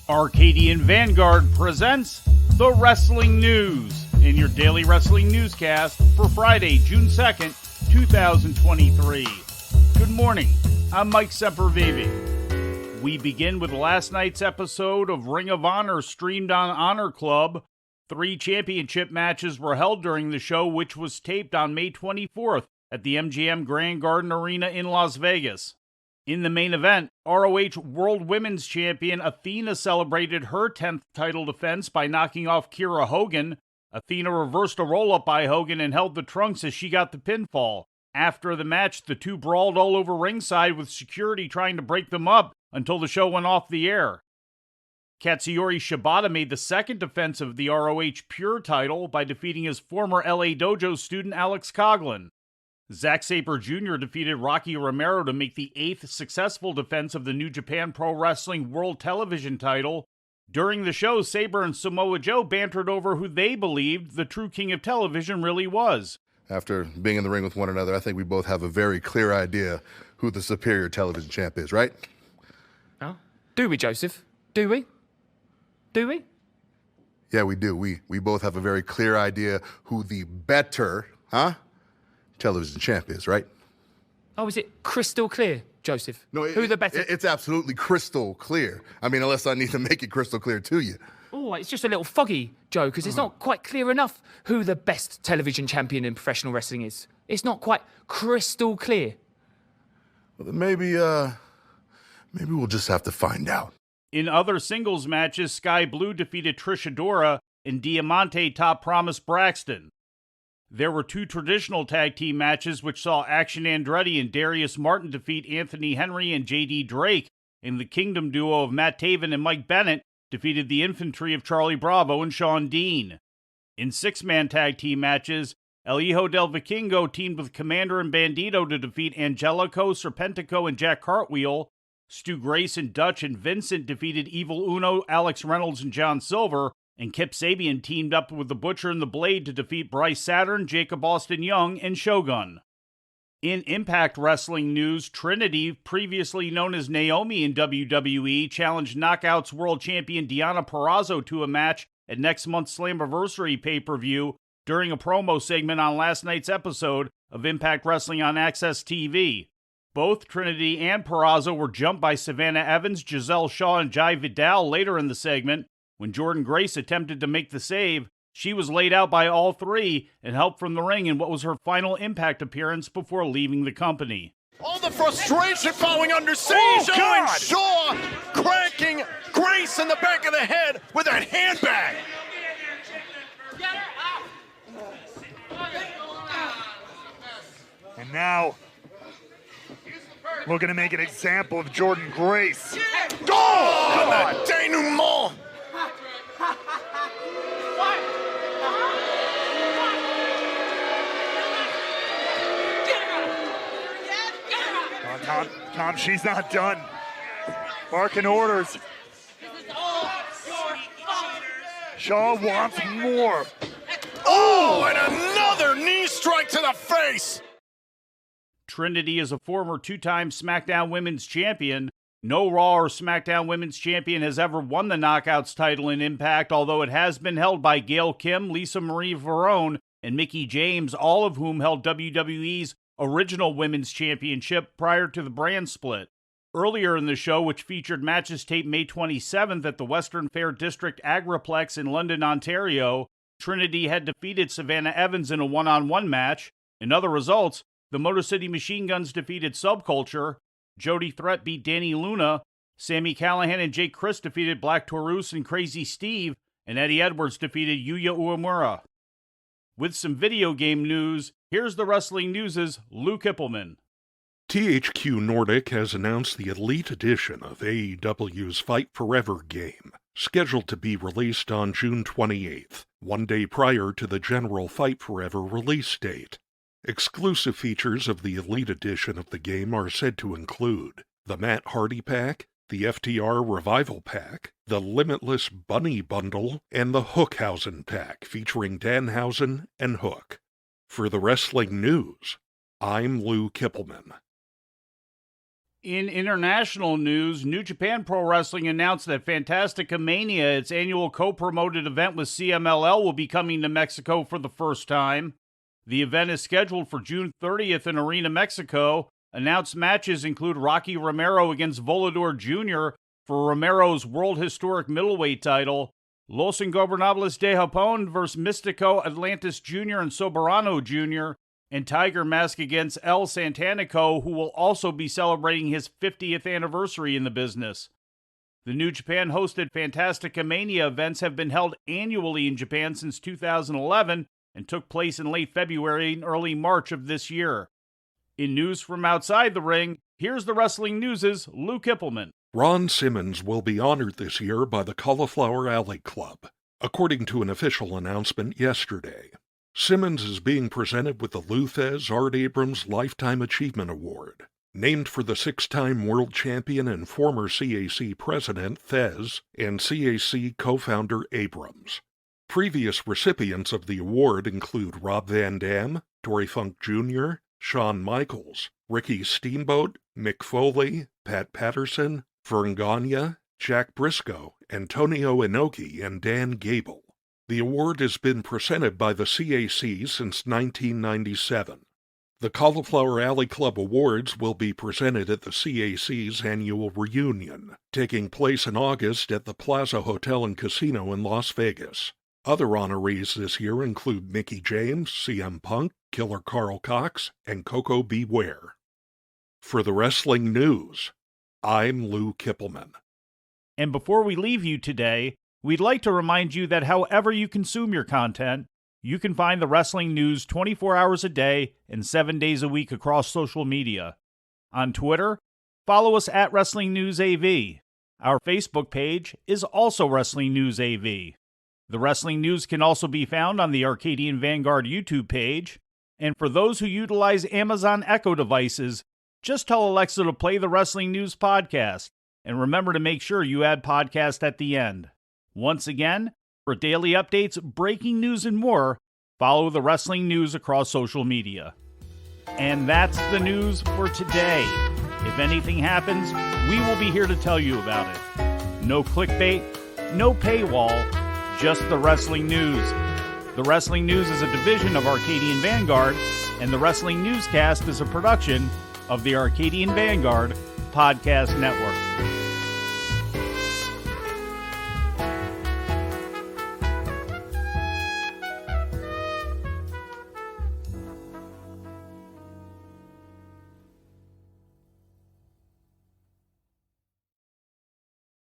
Arcadian Vanguard presents the Wrestling News in your daily wrestling newscast for Friday, June 2nd, 2023. Good morning, I'm Mike Sempervive. We begin with last night's episode of Ring of Honor streamed on Honor Club. 3 championship matches were held during the show, which was taped on May 24th at the MGM Grand Garden Arena in Las Vegas. In the main event, ROH World Women's Champion Athena celebrated her 10th title defense by knocking off Kiera Hogan. Athena reversed a roll-up by Hogan and held the trunks as she got the pinfall. After the match, the two brawled all over ringside with security trying to break them up until the show went off the air. Katsuyori Shibata made the second defense of the ROH Pure title by defeating his former LA Dojo student Alex Coughlin. Zack Sabre Jr. defeated Rocky Romero to make the 8th successful defense of the New Japan Pro Wrestling World Television title. During the show, Sabre and Samoa Joe bantered over who they believed the true king of television really was. After being in the ring with one another, I think we both have a very clear idea who the superior television champ is, right? Oh? Do we, Joseph? Do we? Do we? Yeah, we do. We both have a very clear idea who the better, television champ is, right? Oh, is it crystal clear, Joseph? No, who the better? It's absolutely crystal clear. I mean, unless I need to make it crystal clear to you. Oh, it's just a little foggy, Joe, because it's not quite clear enough who the best television champion in professional wrestling is. It's not quite crystal clear. Well, then maybe we'll just have to find out. In other singles matches, Sky Blue defeated Trish Adora and Diamante top Promise Braxton. There were 2 traditional tag team matches which saw Action Andretti and Darius Martin defeat Anthony Henry and J.D. Drake, and the Kingdom duo of Matt Taven and Mike Bennett defeated the Infantry of Charlie Bravo and Sean Dean. In 6-man tag team matches, El Hijo del Vikingo teamed with Commander and Bandito to defeat Angelico, Serpentico, and Jack Cartwheel. Stu Grace and Dutch and Vincent defeated Evil Uno, Alex Reynolds, and John Silver, and Kip Sabian teamed up with the Butcher and the Blade to defeat Bryce Saturn, Jacob Austin Young, and Shogun. In Impact Wrestling news, Trinity, previously known as Naomi in WWE, challenged Knockouts World Champion Deonna Purrazzo to a match at next month's Slammiversary pay-per-view during a promo segment on last night's episode of Impact Wrestling on Access TV. Both Trinity and Purrazzo were jumped by Savannah Evans, Giselle Shaw, and Jai Vidal later in the segment. When Jordan Grace attempted to make the save, she was laid out by all 3 and helped from the ring in what was her final Impact appearance before leaving the company. All the frustration following under siege, and Shaw cracking Grace in the back of the head with that handbag. And now, looking to make an example of Jordan Grace. Oh, the denouement. Tom, she's not done. Barking orders. Shaw wants more. Oh, and another knee strike to the face. Trinity is a former 2-time SmackDown Women's Champion. No Raw or SmackDown Women's Champion has ever won the Knockouts title in Impact, although it has been held by Gail Kim, Lisa Marie Varone, and Mickie James, all of whom held WWE's original Women's Championship prior to the brand split. Earlier in the show, which featured matches taped May 27th at the Western Fair District Agriplex in London, Ontario, Trinity had defeated Savannah Evans in a one-on-one match. In other results, the Motor City Machine Guns defeated Subculture, Jody Threat beat Danny Luna, Sami Callihan and Jake Crist defeated Black Taurus and Crazy Steve, and Eddie Edwards defeated Yuya Uemura. With some video game news, here's the Wrestling News' Lou Kipilman. THQ Nordic has announced the Elite Edition of AEW's Fight Forever game, scheduled to be released on June 28th, one day prior to the general Fight Forever release date. Exclusive features of the Elite Edition of the game are said to include the Matt Hardy Pack, the FTR Revival Pack, the Limitless Bunny Bundle, and the Hookhausen Pack featuring Danhausen and Hook. For the Wrestling News, I'm Lou Kipilman. In international news, New Japan Pro Wrestling announced that Fantastica Mania, its annual co-promoted event with CMLL, will be coming to Mexico for the first time. The event is scheduled for June 30th in Arena, Mexico. Announced matches include Rocky Romero against Volador Jr. for Romero's World Historic Middleweight title, Los Ingobernables de Japón vs. Mystico Atlantis Jr. and Soberano Jr., and Tiger Mask against El Santanico, who will also be celebrating his 50th anniversary in the business. The New Japan hosted Fantastica Mania events have been held annually in Japan since 2011 and took place in late February and early March of this year. In news from outside the ring, here's the Wrestling News' Lou Kipilman. Ron Simmons will be honored this year by the Cauliflower Alley Club, according to an official announcement yesterday. Simmons is being presented with the Lou Thez Art Abrams Lifetime Achievement Award, named for the 6-time world champion and former CAC president Thez and CAC co-founder Abrams. Previous recipients of the award include Rob Van Dam, Dory Funk Jr., Shawn Michaels, Ricky Steamboat, Mick Foley, Pat Patterson, Vern Gagne, Jack Briscoe, Antonio Inoki, and Dan Gable. The award has been presented by the CAC since 1997. The Cauliflower Alley Club Awards will be presented at the CAC's annual reunion, taking place in August at the Plaza Hotel and Casino in Las Vegas. Other honorees this year include Mickie James, CM Punk, Killer Carl Cox, and Coco Beware. For the Wrestling News, I'm Lou Kipilman. And before we leave you today, we'd like to remind you that however you consume your content, you can find the Wrestling News 24 hours a day and 7 days a week across social media. On Twitter, follow us at Wrestling News AV. Our Facebook page is also Wrestling News AV. The Wrestling News can also be found on the Arcadian Vanguard YouTube page. And for those who utilize Amazon Echo devices, just tell Alexa to play the Wrestling News podcast. And remember to make sure you add podcast at the end. Once again, for daily updates, breaking news, and more, follow the Wrestling News across social media. And that's the news for today. If anything happens, we will be here to tell you about it. No clickbait, no paywall, just the Wrestling News. The Wrestling News is a division of Arcadian Vanguard, and the Wrestling Newscast is a production of the Arcadian Vanguard Podcast Network.